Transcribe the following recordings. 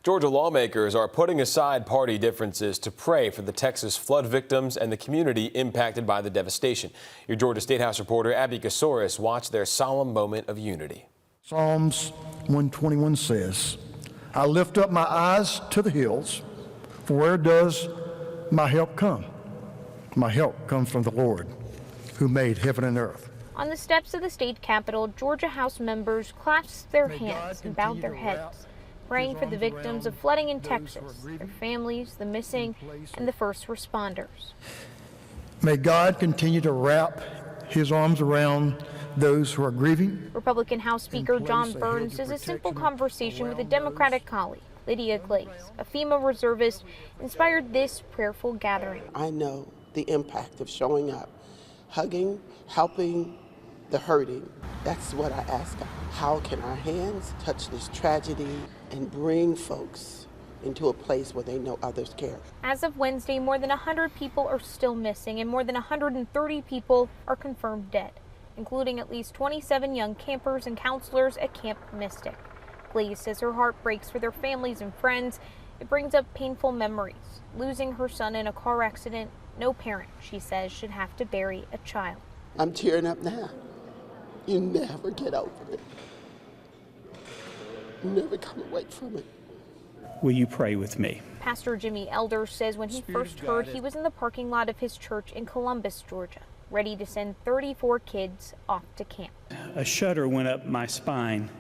Georgia lawmakers are putting aside party differences to pray for the Texas flood victims and the community impacted by the devastation. Your Georgia State House reporter Abby Casoris watched their solemn moment of unity. Psalms 121 says, I lift up my eyes to the hills, for where does my help come? My help comes from the Lord, who made heaven and earth. On the steps of the state capitol, Georgia House members clasped their hands and bowed their heads, praying for the victims of flooding in Texas, their families, the missing, and the first responders. May God continue to wrap his arms around those who are grieving. Republican House Speaker John Burns says a simple conversation with a Democratic colleague, Lydia Glaze, a FEMA reservist, inspired this prayerful gathering. I know the impact of showing up, hugging, helping the hurting. That's what I ask. How can our hands touch this tragedy and bring folks into a place where they know others care? As of Wednesday, more than 100 people are still missing and more than 130 people are confirmed dead, including at least 27 young campers and counselors at Camp Mystic. Glaze says her heart breaks for their families and friends. It brings up painful memories. Losing her son in a car accident, no parent, she says, should have to bury a child. I'm tearing up now. You never get over it. You never come away from it. Will you pray with me? Pastor Jimmy Elder says when he first heard, he was in the parking lot of his church in Columbus, Georgia, ready to send 34 kids off to camp. A shudder went up my spine,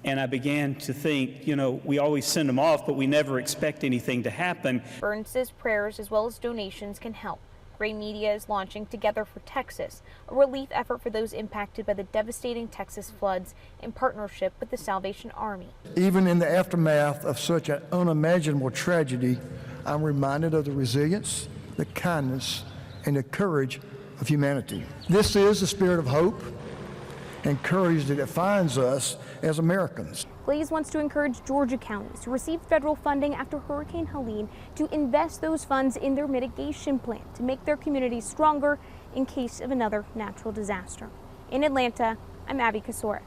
and I began to think, we always send them off, but we never expect anything to happen. Burns says prayers as well as donations can help. Gray Media is launching Together for Texas, a relief effort for those impacted by the devastating Texas floods in partnership with the Salvation Army. Even in the aftermath of such an unimaginable tragedy, I'm reminded of the resilience, the kindness, and the courage of humanity. This is the spirit of hope and courage that defines us as Americans. Glaze wants to encourage Georgia counties to receive federal funding after Hurricane Helene to invest those funds in their mitigation plan to make their communities stronger in case of another natural disaster. In Atlanta, I'm Abby Casoris.